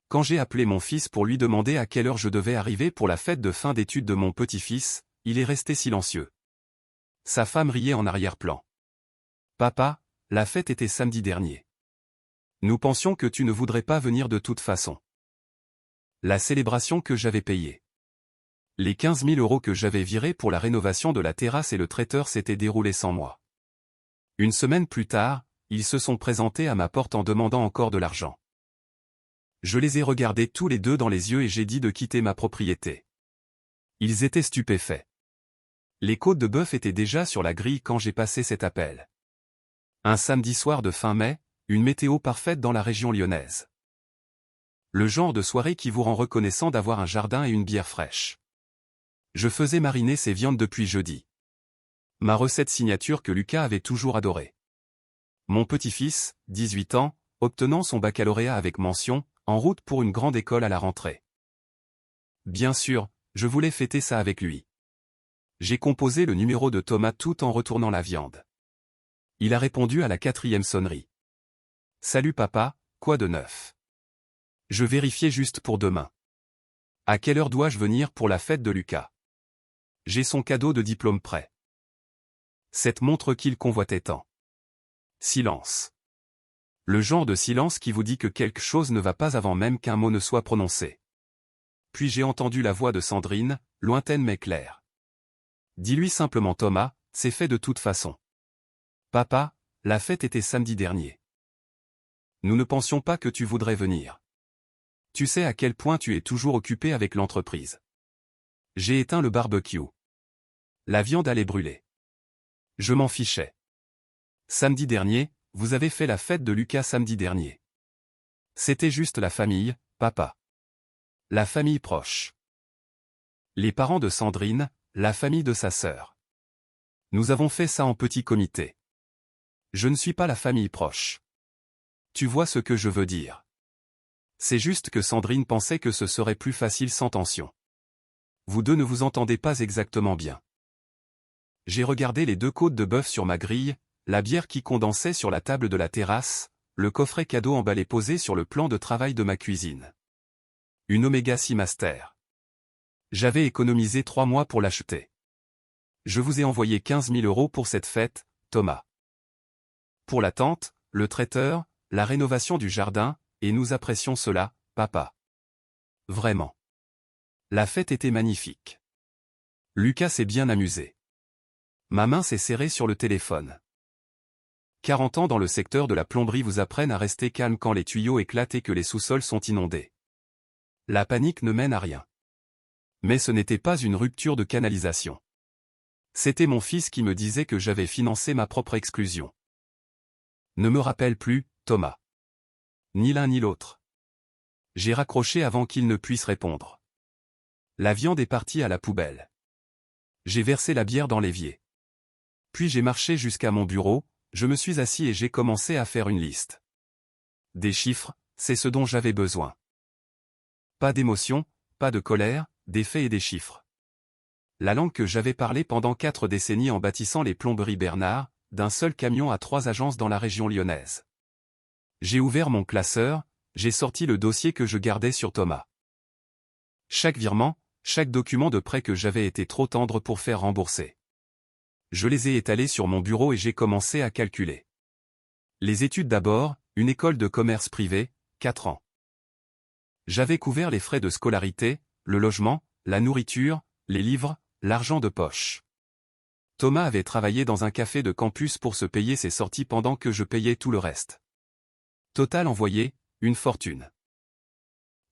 Quand j'ai appelé mon fils pour lui demander à quelle heure je devais arriver pour la fête de fin d'études de mon petit-fils, il est resté silencieux. Sa femme riait en arrière-plan. Papa, la fête était samedi dernier. Nous pensions que tu ne voudrais pas venir de toute façon. La célébration que j'avais payée. Les 15 000 € que j'avais virés pour la rénovation de la terrasse et le traiteur s'étaient déroulés sans moi. Une semaine plus tard, ils se sont présentés à ma porte en demandant encore de l'argent. Je les ai regardés tous les deux dans les yeux et j'ai dit de quitter ma propriété. Ils étaient stupéfaits. Les côtes de bœuf étaient déjà sur la grille quand j'ai passé cet appel. Un samedi soir de fin mai, une météo parfaite dans la région lyonnaise. Le genre de soirée qui vous rend reconnaissant d'avoir un jardin et une bière fraîche. Je faisais mariner ces viandes depuis jeudi. Ma recette signature que Lucas avait toujours adorée. Mon petit-fils, 18 ans, obtenant son baccalauréat avec mention, en route pour une grande école à la rentrée. Bien sûr, je voulais fêter ça avec lui. J'ai composé le numéro de Thomas tout en retournant la viande. Il a répondu à la 4e sonnerie. « Salut papa, quoi de neuf ? Je vérifiais juste pour demain. À quelle heure dois-je venir pour la fête de Lucas ? J'ai son cadeau de diplôme prêt. Cette montre qu'il convoitait tant. » Silence. Le genre de silence qui vous dit que quelque chose ne va pas avant même qu'un mot ne soit prononcé. Puis j'ai entendu la voix de Sandrine, lointaine mais claire. « Dis-lui simplement Thomas, c'est fait de toute façon. Papa, la fête était samedi dernier. Nous ne pensions pas que tu voudrais venir. Tu sais à quel point tu es toujours occupé avec l'entreprise. J'ai éteint le barbecue. La viande allait brûler. Je m'en fichais. Samedi dernier, vous avez fait la fête de Lucas samedi dernier. C'était juste la famille, papa. La famille proche. Les parents de Sandrine, la famille de sa sœur. Nous avons fait ça en petit comité. Je ne suis pas la famille proche. Tu vois ce que je veux dire. C'est juste que Sandrine pensait que ce serait plus facile sans tension. Vous deux ne vous entendez pas exactement bien. J'ai regardé les 2 côtes de bœuf sur ma grille, la bière qui condensait sur la table de la terrasse, le coffret cadeau emballé posé sur le plan de travail de ma cuisine. Une Omega 6 Master. J'avais économisé 3 mois pour l'acheter. Je vous ai envoyé 15 000 € pour cette fête, Thomas. Pour la tente, le traiteur, la rénovation du jardin, et nous apprécions cela, papa. Vraiment. La fête était magnifique. Lucas s'est bien amusé. Ma main s'est serrée sur le téléphone. 40 ans dans le secteur de la plomberie vous apprennent à rester calme quand les tuyaux éclatent et que les sous-sols sont inondés. La panique ne mène à rien. Mais ce n'était pas une rupture de canalisation. C'était mon fils qui me disait que j'avais financé ma propre exclusion. Ne me rappelle plus, Thomas. Ni l'un ni l'autre. J'ai raccroché avant qu'il ne puisse répondre. La viande est partie à la poubelle. J'ai versé la bière dans l'évier. Puis j'ai marché jusqu'à mon bureau, je me suis assis et j'ai commencé à faire une liste. Des chiffres, c'est ce dont j'avais besoin. Pas d'émotion, pas de colère, des faits et des chiffres. La langue que j'avais parlée pendant 4 décennies en bâtissant les plomberies Bernard, d'un seul camion à 3 agences dans la région lyonnaise. J'ai ouvert mon classeur, j'ai sorti le dossier que je gardais sur Thomas. Chaque virement, chaque document de prêt que j'avais été trop tendre pour faire rembourser. Je les ai étalés sur mon bureau et j'ai commencé à calculer. Les études d'abord, une école de commerce privée, 4 ans. J'avais couvert les frais de scolarité, le logement, la nourriture, les livres, l'argent de poche. Thomas avait travaillé dans un café de campus pour se payer ses sorties pendant que je payais tout le reste. Total envoyé, une fortune.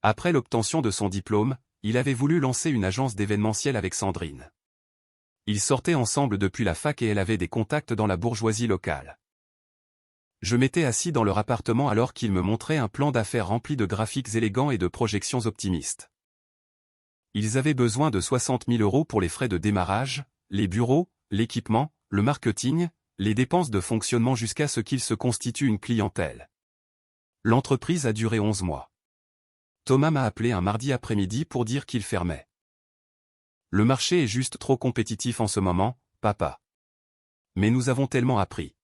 Après l'obtention de son diplôme, il avait voulu lancer une agence d'événementiel avec Sandrine. Ils sortaient ensemble depuis la fac et elle avait des contacts dans la bourgeoisie locale. Je m'étais assis dans leur appartement alors qu'il me montrait un plan d'affaires rempli de graphiques élégants et de projections optimistes. Ils avaient besoin de 60 000 € pour les frais de démarrage, les bureaux, l'équipement, le marketing, les dépenses de fonctionnement jusqu'à ce qu'il se constitue une clientèle. L'entreprise a duré 11 mois. Thomas m'a appelé un mardi après-midi pour dire qu'il fermait. Le marché est juste trop compétitif en ce moment, papa. Mais nous avons tellement appris.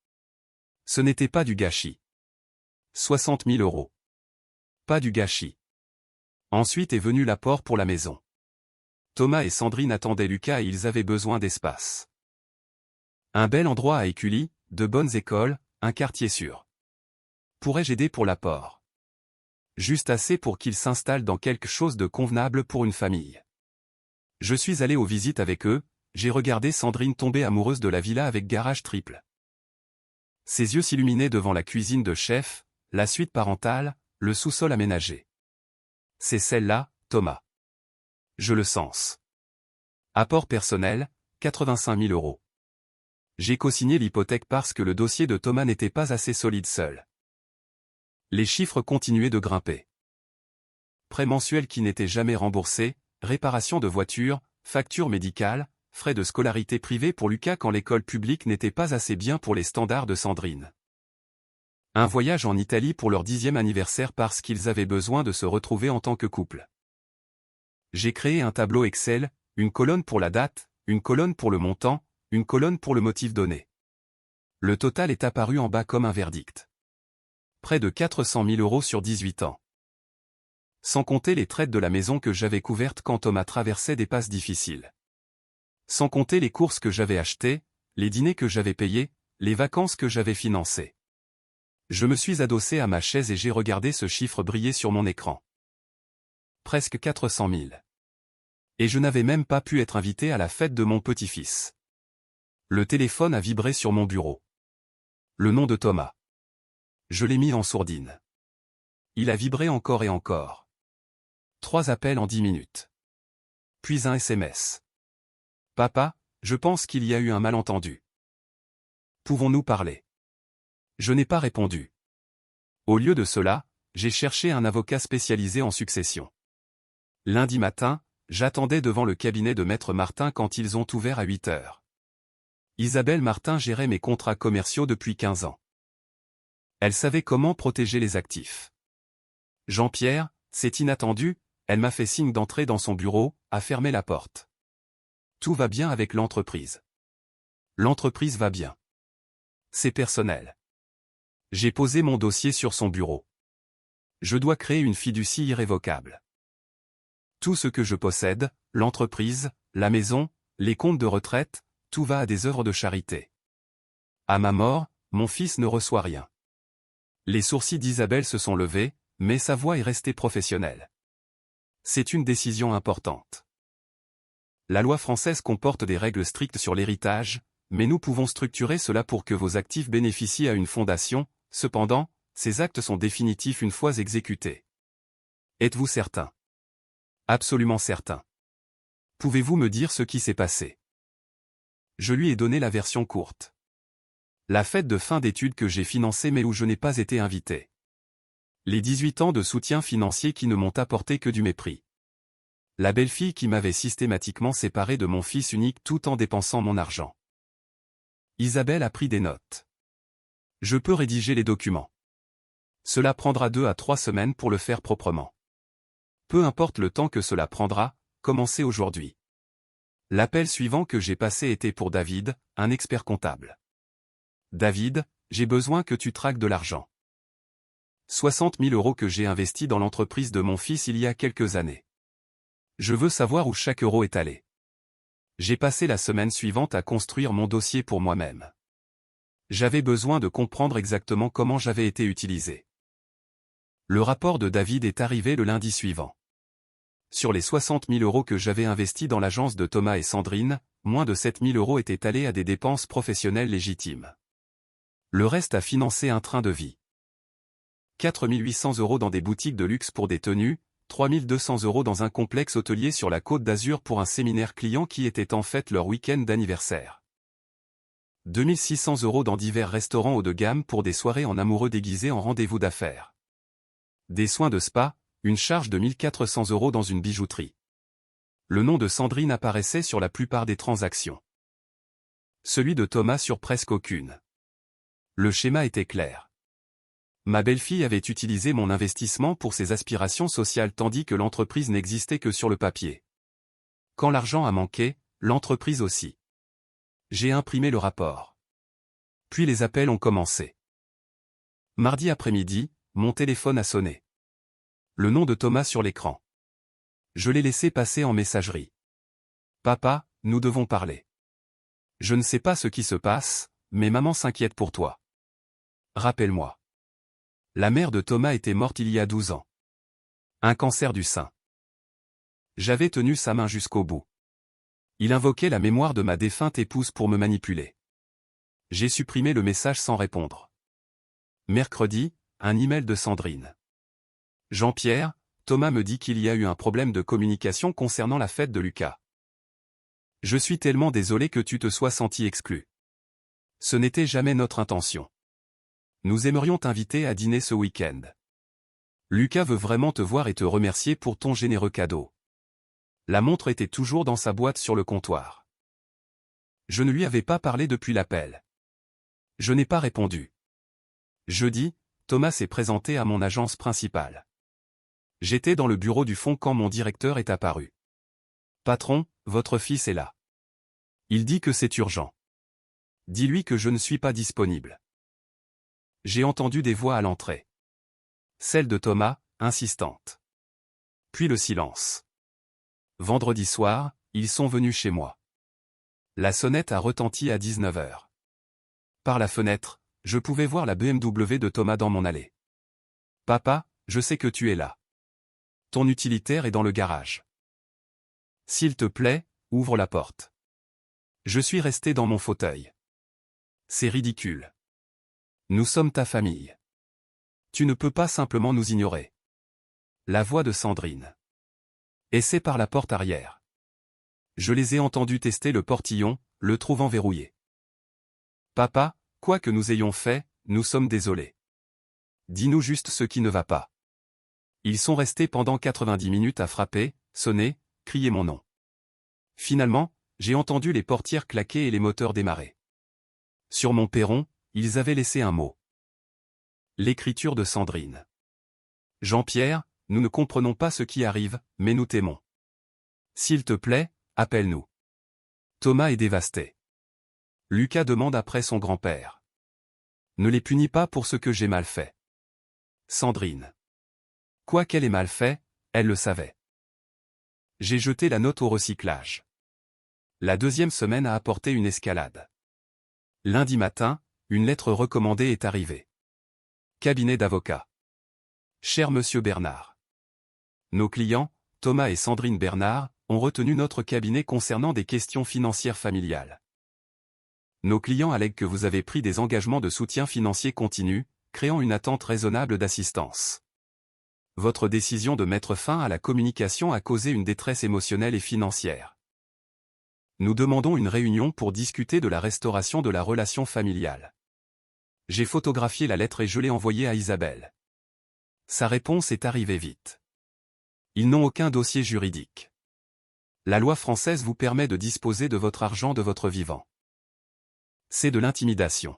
Ce n'était pas du gâchis. 60 000 €. Pas du gâchis. Ensuite est venu l'apport pour la maison. Thomas et Sandrine attendaient Lucas et ils avaient besoin d'espace. Un bel endroit à Écully, de bonnes écoles, un quartier sûr. Pourrais-je aider pour l'apport? Juste assez pour qu'ils s'installent dans quelque chose de convenable pour une famille. Je suis allé aux visites avec eux, j'ai regardé Sandrine tomber amoureuse de la villa avec garage triple. Ses yeux s'illuminaient devant la cuisine de chef, la suite parentale, le sous-sol aménagé. C'est celle-là, Thomas. Je le sens. Apport personnel, 85 000 €. J'ai co-signé l'hypothèque parce que le dossier de Thomas n'était pas assez solide seul. Les chiffres continuaient de grimper. Prêt mensuel qui n'était jamais remboursé, réparation de voiture, facture médicale, frais de scolarité privée pour Lucas quand l'école publique n'était pas assez bien pour les standards de Sandrine. Un voyage en Italie pour leur 10e anniversaire parce qu'ils avaient besoin de se retrouver en tant que couple. J'ai créé un tableau Excel, une colonne pour la date, une colonne pour le montant, une colonne pour le motif donné. Le total est apparu en bas comme un verdict. Près de 400 000 € sur 18 ans. Sans compter les traites de la maison que j'avais couvertes quand Thomas traversait des passes difficiles. Sans compter les courses que j'avais achetées, les dîners que j'avais payés, les vacances que j'avais financées. Je me suis adossé à ma chaise et j'ai regardé ce chiffre briller sur mon écran. Presque 400 000. Et je n'avais même pas pu être invité à la fête de mon petit-fils. Le téléphone a vibré sur mon bureau. Le nom de Thomas. Je l'ai mis en sourdine. Il a vibré encore et encore. 3 appels en 10 minutes. Puis un SMS. Papa, je pense qu'il y a eu un malentendu. Pouvons-nous parler? Je n'ai pas répondu. Au lieu de cela, j'ai cherché un avocat spécialisé en succession. Lundi matin, j'attendais devant le cabinet de Maître Martin quand ils ont ouvert à 8 heures. Isabelle Martin gérait mes contrats commerciaux depuis 15 ans. Elle savait comment protéger les actifs. Jean-Pierre, c'est inattendu, elle m'a fait signe d'entrer dans son bureau, a fermé la porte. Tout va bien avec l'entreprise. L'entreprise va bien. C'est personnel. J'ai posé mon dossier sur son bureau. Je dois créer une fiducie irrévocable. Tout ce que je possède, l'entreprise, la maison, les comptes de retraite, tout va à des œuvres de charité. À ma mort, mon fils ne reçoit rien. Les sourcils d'Isabelle se sont levés, mais sa voix est restée professionnelle. C'est une décision importante. La loi française comporte des règles strictes sur l'héritage, mais nous pouvons structurer cela pour que vos actifs bénéficient à une fondation, cependant, ces actes sont définitifs une fois exécutés. Êtes-vous certain? Absolument certain. Pouvez-vous me dire ce qui s'est passé? Je lui ai donné la version courte. La fête de fin d'études que j'ai financée mais où je n'ai pas été invité. Les 18 ans de soutien financier qui ne m'ont apporté que du mépris. La belle-fille qui m'avait systématiquement séparé de mon fils unique tout en dépensant mon argent. Isabelle a pris des notes. Je peux rédiger les documents. Cela prendra 2 à 3 semaines pour le faire proprement. Peu importe le temps que cela prendra, commencez aujourd'hui. L'appel suivant que j'ai passé était pour David, un expert comptable. David, j'ai besoin que tu traques de l'argent. 60 000 € que j'ai investis dans l'entreprise de mon fils il y a quelques années. Je veux savoir où chaque euro est allé. J'ai passé la semaine suivante à construire mon dossier pour moi-même. J'avais besoin de comprendre exactement comment j'avais été utilisé. Le rapport de David est arrivé le lundi suivant. Sur les 60 000 € que j'avais investis dans l'agence de Thomas et Sandrine, moins de 7 000 € étaient allés à des dépenses professionnelles légitimes. Le reste a financé un train de vie. 4 800 € dans des boutiques de luxe pour des tenues, 3 200 € dans un complexe hôtelier sur la Côte d'Azur pour un séminaire client qui était en fait leur week-end d'anniversaire. 2 600 € dans divers restaurants haut de gamme pour des soirées en amoureux déguisés en rendez-vous d'affaires. Des soins de spa, une charge de 1 400 € dans une bijouterie. Le nom de Sandrine apparaissait sur la plupart des transactions. Celui de Thomas sur presque aucune. Le schéma était clair. Ma belle-fille avait utilisé mon investissement pour ses aspirations sociales tandis que l'entreprise n'existait que sur le papier. Quand l'argent a manqué, l'entreprise aussi. J'ai imprimé le rapport. Puis les appels ont commencé. Mardi après-midi, mon téléphone a sonné. Le nom de Thomas sur l'écran. Je l'ai laissé passer en messagerie. Papa, nous devons parler. Je ne sais pas ce qui se passe, mais maman s'inquiète pour toi. Rappelle-moi. La mère de Thomas était morte il y a 12 ans. Un cancer du sein. J'avais tenu sa main jusqu'au bout. Il invoquait la mémoire de ma défunte épouse pour me manipuler. J'ai supprimé le message sans répondre. Mercredi, un email de Sandrine. Jean-Pierre, Thomas me dit qu'il y a eu un problème de communication concernant la fête de Lucas. Je suis tellement désolé que tu te sois senti exclu. Ce n'était jamais notre intention. Nous aimerions t'inviter à dîner ce week-end. Lucas veut vraiment te voir et te remercier pour ton généreux cadeau. La montre était toujours dans sa boîte sur le comptoir. Je ne lui avais pas parlé depuis l'appel. Je n'ai pas répondu. Jeudi, Thomas s'est présenté à mon agence principale. J'étais dans le bureau du fond quand mon directeur est apparu. Patron, votre fils est là. Il dit que c'est urgent. Dis-lui que je ne suis pas disponible. J'ai entendu des voix à l'entrée. Celle de Thomas, insistante. Puis le silence. Vendredi soir, ils sont venus chez moi. La sonnette a retenti à 19h. Par la fenêtre, je pouvais voir la BMW de Thomas dans mon allée. Papa, je sais que tu es là. Ton utilitaire est dans le garage. S'il te plaît, ouvre la porte. Je suis resté dans mon fauteuil. C'est ridicule. Nous sommes ta famille. Tu ne peux pas simplement nous ignorer. La voix de Sandrine. Et c'est par la porte arrière. Je les ai entendus tester le portillon, le trouvant verrouillé. Papa, quoi que nous ayons fait, nous sommes désolés. Dis-nous juste ce qui ne va pas. Ils sont restés pendant 90 minutes à frapper, sonner, crier mon nom. Finalement, j'ai entendu les portières claquer et les moteurs démarrer. Sur mon perron, ils avaient laissé un mot. L'écriture de Sandrine. Jean-Pierre, nous ne comprenons pas ce qui arrive, mais nous t'aimons. S'il te plaît, appelle-nous. Thomas est dévasté. Lucas demande après son grand-père. Ne les punis pas pour ce que j'ai mal fait. Sandrine. Quoi qu'elle ait mal fait, elle le savait. J'ai jeté la note au recyclage. La deuxième semaine a apporté une escalade. Lundi matin, une lettre recommandée est arrivée. Cabinet d'avocat. Cher Monsieur Bernard. Nos clients, Thomas et Sandrine Bernard, ont retenu notre cabinet concernant des questions financières familiales. Nos clients allèguent que vous avez pris des engagements de soutien financier continu, créant une attente raisonnable d'assistance. Votre décision de mettre fin à la communication a causé une détresse émotionnelle et financière. Nous demandons une réunion pour discuter de la restauration de la relation familiale. J'ai photographié la lettre et je l'ai envoyée à Isabelle. Sa réponse est arrivée vite. Ils n'ont aucun dossier juridique. La loi française vous permet de disposer de votre argent de votre vivant. C'est de l'intimidation.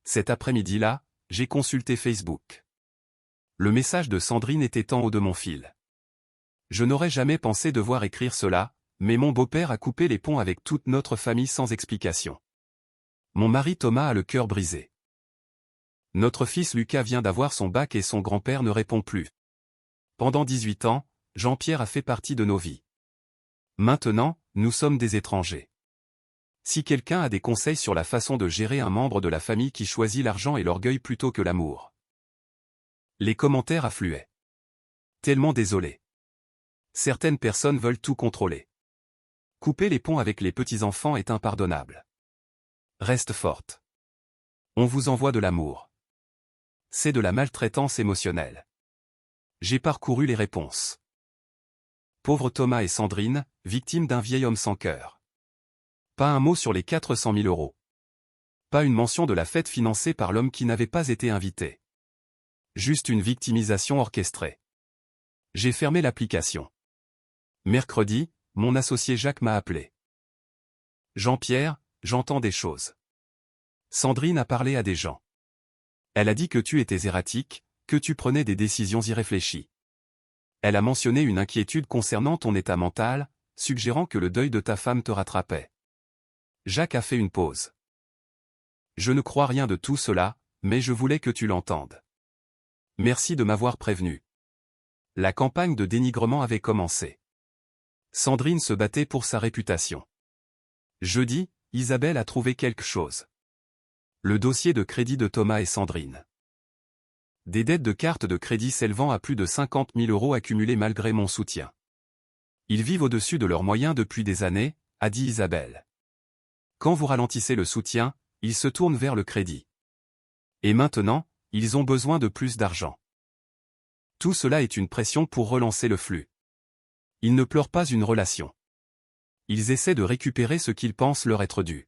Cet après-midi-là, j'ai consulté Facebook. Le message de Sandrine était en haut de mon fil. Je n'aurais jamais pensé devoir écrire cela, mais mon beau-père a coupé les ponts avec toute notre famille sans explication. Mon mari Thomas a le cœur brisé. Notre fils Lucas vient d'avoir son bac et son grand-père ne répond plus. Pendant 18 ans, Jean-Pierre a fait partie de nos vies. Maintenant, nous sommes des étrangers. Si quelqu'un a des conseils sur la façon de gérer un membre de la famille qui choisit l'argent et l'orgueil plutôt que l'amour. Les commentaires affluaient. Tellement désolé. Certaines personnes veulent tout contrôler. Couper les ponts avec les petits-enfants est impardonnable. Reste forte. On vous envoie de l'amour. C'est de la maltraitance émotionnelle. J'ai parcouru les réponses. Pauvres Thomas et Sandrine, victimes d'un vieil homme sans cœur. Pas un mot sur les 400 000 €. Pas une mention de la fête financée par l'homme qui n'avait pas été invité. Juste une victimisation orchestrée. J'ai fermé l'application. Mercredi, mon associé Jacques m'a appelé. Jean-Pierre, j'entends des choses. Sandrine a parlé à des gens. Elle a dit que tu étais erratique, que tu prenais des décisions irréfléchies. Elle a mentionné une inquiétude concernant ton état mental, suggérant que le deuil de ta femme te rattrapait. Jacques a fait une pause. Je ne crois rien de tout cela, mais je voulais que tu l'entendes. Merci de m'avoir prévenu. La campagne de dénigrement avait commencé. Sandrine se battait pour sa réputation. Jeudi, Isabelle a trouvé quelque chose. Le dossier de crédit de Thomas et Sandrine. Des dettes de cartes de crédit s'élevant à plus de 50 000 € accumulées malgré mon soutien. Ils vivent au-dessus de leurs moyens depuis des années, a dit Isabelle. Quand vous ralentissez le soutien, ils se tournent vers le crédit. Et maintenant, ils ont besoin de plus d'argent. Tout cela est une pression pour relancer le flux. Ils ne pleurent pas une relation. Ils essaient de récupérer ce qu'ils pensent leur être dû.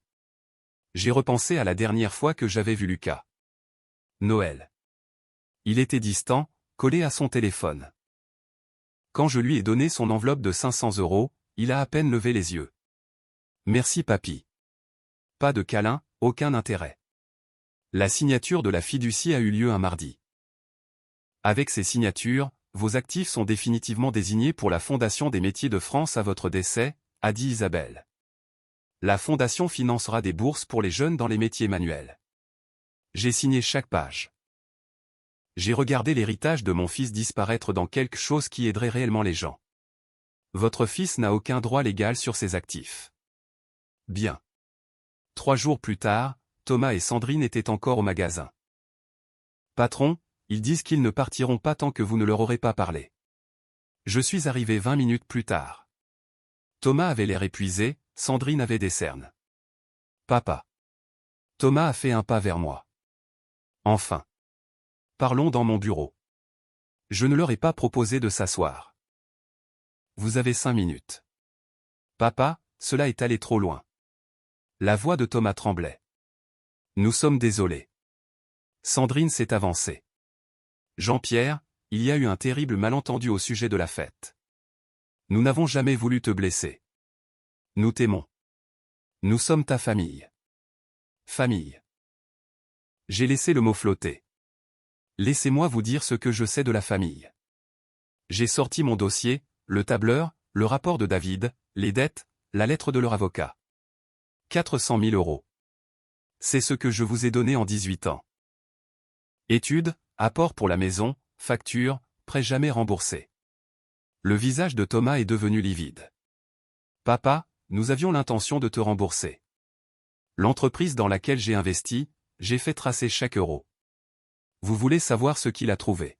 J'ai repensé à la dernière fois que j'avais vu Lucas. Noël. Il était distant, collé à son téléphone. Quand je lui ai donné son enveloppe de 500 €, il a à peine levé les yeux. Merci papy. Pas de câlin, aucun intérêt. La signature de la fiducie a eu lieu un mardi. Avec ces signatures, vos actifs sont définitivement désignés pour la Fondation des métiers de France à votre décès, a dit Isabelle. La Fondation financera des bourses pour les jeunes dans les métiers manuels. J'ai signé chaque page. J'ai regardé l'héritage de mon fils disparaître dans quelque chose qui aiderait réellement les gens. Votre fils n'a aucun droit légal sur ses actifs. Bien. 3 jours plus tard, Thomas et Sandrine étaient encore au magasin. Patron, ils disent qu'ils ne partiront pas tant que vous ne leur aurez pas parlé. Je suis arrivé 20 minutes plus tard. Thomas avait l'air épuisé, Sandrine avait des cernes. Papa. Thomas a fait un pas vers moi. Enfin. Parlons dans mon bureau. Je ne leur ai pas proposé de s'asseoir. Vous avez 5 minutes. Papa, cela est allé trop loin. La voix de Thomas tremblait. Nous sommes désolés. Sandrine s'est avancée. Jean-Pierre, il y a eu un terrible malentendu au sujet de la fête. Nous n'avons jamais voulu te blesser. Nous t'aimons. Nous sommes ta famille. Famille. J'ai laissé le mot flotter. Laissez-moi vous dire ce que je sais de la famille. J'ai sorti mon dossier, le tableur, le rapport de David, les dettes, la lettre de leur avocat. 400 000 €. C'est ce que je vous ai donné en 18 ans. Études, apport pour la maison, facture, prêt jamais remboursé. Le visage de Thomas est devenu livide. Papa, nous avions l'intention de te rembourser. L'entreprise dans laquelle j'ai investi, j'ai fait tracer chaque euro. Vous voulez savoir ce qu'il a trouvé.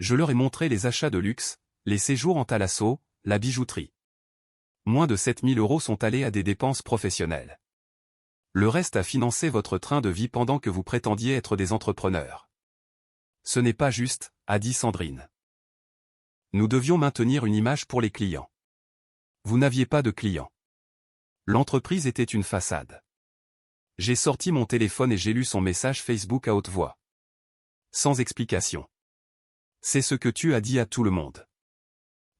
Je leur ai montré les achats de luxe, les séjours en Thalasso, la bijouterie. Moins de 7 000 € sont allés à des dépenses professionnelles. Le reste a financé votre train de vie pendant que vous prétendiez être des entrepreneurs. Ce n'est pas juste, a dit Sandrine. Nous devions maintenir une image pour les clients. Vous n'aviez pas de clients. L'entreprise était une façade. J'ai sorti mon téléphone et j'ai lu son message Facebook à haute voix. Sans explication. C'est ce que tu as dit à tout le monde.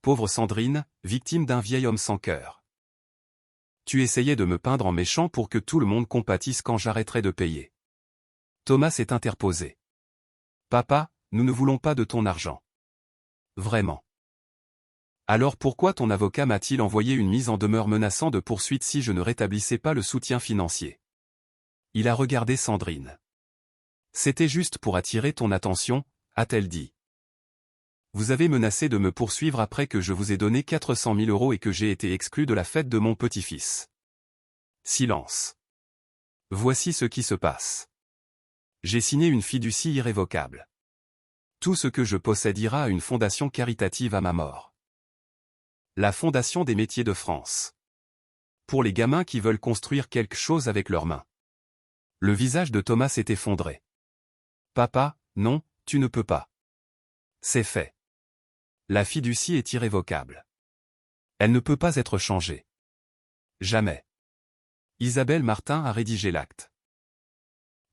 Pauvre Sandrine, victime d'un vieil homme sans cœur. Tu essayais de me peindre en méchant pour que tout le monde compatisse quand j'arrêterais de payer. Thomas s'est interposé. Papa, nous ne voulons pas de ton argent. Vraiment. Alors pourquoi ton avocat m'a-t-il envoyé une mise en demeure menaçant de poursuite si je ne rétablissais pas le soutien financier? Il a regardé Sandrine. C'était juste pour attirer ton attention, a-t-elle dit. Vous avez menacé de me poursuivre après que je vous ai donné 400 000 € et que j'ai été exclu de la fête de mon petit-fils. Silence. Voici ce qui se passe. J'ai signé une fiducie irrévocable. Tout ce que je possède ira à une fondation caritative à ma mort. La Fondation des métiers de France. Pour les gamins qui veulent construire quelque chose avec leurs mains. Le visage de Thomas s'est effondré. Papa, non, tu ne peux pas. C'est fait. La fiducie est irrévocable. Elle ne peut pas être changée. Jamais. Isabelle Martin a rédigé l'acte.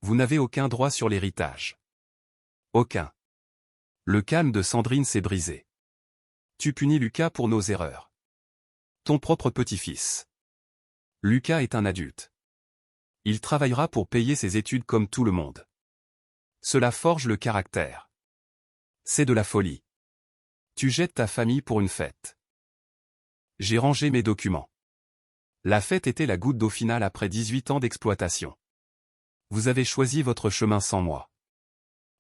Vous n'avez aucun droit sur l'héritage. Aucun. Le calme de Sandrine s'est brisé. Tu punis Lucas pour nos erreurs. Ton propre petit-fils. Lucas est un adulte. Il travaillera pour payer ses études comme tout le monde. Cela forge le caractère. C'est de la folie. Tu jettes ta famille pour une fête. J'ai rangé mes documents. La fête était la goutte d'eau finale après 18 ans d'exploitation. Vous avez choisi votre chemin sans moi.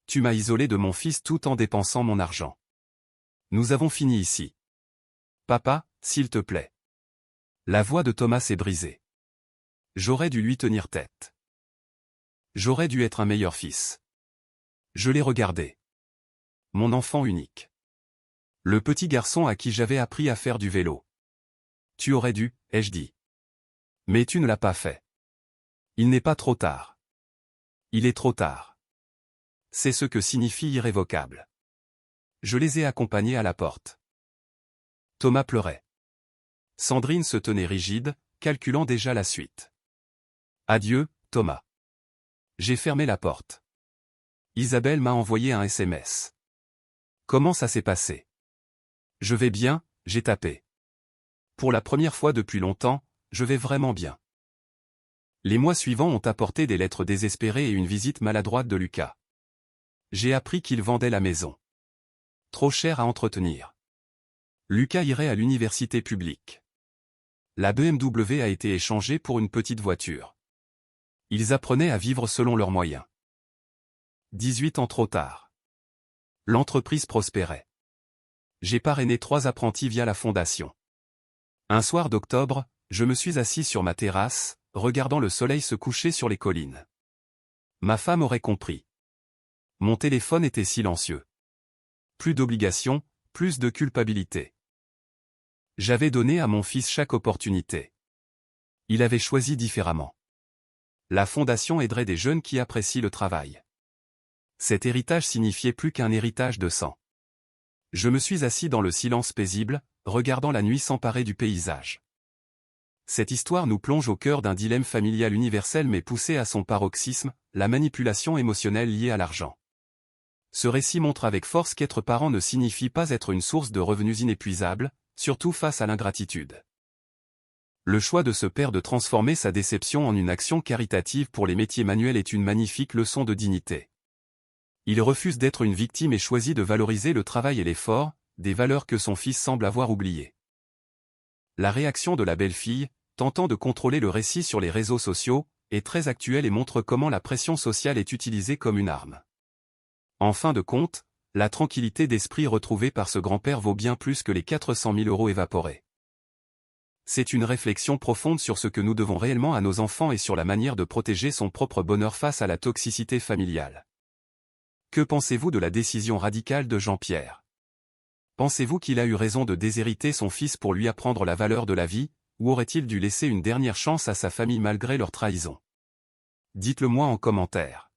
Tu m'as isolé de mon fils tout en dépensant mon argent. Nous avons fini ici. Papa, s'il te plaît. La voix de Thomas s'est brisée. J'aurais dû lui tenir tête. J'aurais dû être un meilleur fils. Je l'ai regardé. Mon enfant unique. Le petit garçon à qui j'avais appris à faire du vélo. Tu aurais dû, ai-je dit. Mais tu ne l'as pas fait. Il n'est pas trop tard. Il est trop tard. C'est ce que signifie irrévocable. Je les ai accompagnés à la porte. Thomas pleurait. Sandrine se tenait rigide, calculant déjà la suite. Adieu, Thomas. J'ai fermé la porte. Isabelle m'a envoyé un SMS. Comment ça s'est passé? Je vais bien, j'ai tapé. Pour la première fois depuis longtemps, je vais vraiment bien. Les mois suivants ont apporté des lettres désespérées et une visite maladroite de Lucas. J'ai appris qu'il vendait la maison. Trop cher à entretenir. Lucas irait à l'université publique. La BMW a été échangée pour une petite voiture. Ils apprenaient à vivre selon leurs moyens. 18 ans trop tard. L'entreprise prospérait. J'ai parrainé 3 apprentis via la fondation. Un soir d'octobre, je me suis assis sur ma terrasse, regardant le soleil se coucher sur les collines. Ma femme aurait compris. Mon téléphone était silencieux. Plus d'obligations, plus de culpabilité. J'avais donné à mon fils chaque opportunité. Il avait choisi différemment. La fondation aiderait des jeunes qui apprécient le travail. Cet héritage signifiait plus qu'un héritage de sang. Je me suis assis dans le silence paisible, regardant la nuit s'emparer du paysage. Cette histoire nous plonge au cœur d'un dilemme familial universel mais poussé à son paroxysme, la manipulation émotionnelle liée à l'argent. Ce récit montre avec force qu'être parent ne signifie pas être une source de revenus inépuisables, surtout face à l'ingratitude. Le choix de ce père de transformer sa déception en une action caritative pour les métiers manuels est une magnifique leçon de dignité. Il refuse d'être une victime et choisit de valoriser le travail et l'effort, des valeurs que son fils semble avoir oubliées. La réaction de la belle-fille, tentant de contrôler le récit sur les réseaux sociaux, est très actuelle et montre comment la pression sociale est utilisée comme une arme. En fin de compte, la tranquillité d'esprit retrouvée par ce grand-père vaut bien plus que les 400 000 € évaporés. C'est une réflexion profonde sur ce que nous devons réellement à nos enfants et sur la manière de protéger son propre bonheur face à la toxicité familiale. Que pensez-vous de la décision radicale de Jean-Pierre? Pensez-vous qu'il a eu raison de déshériter son fils pour lui apprendre la valeur de la vie, ou aurait-il dû laisser une dernière chance à sa famille malgré leur trahison? Dites-le moi en commentaire.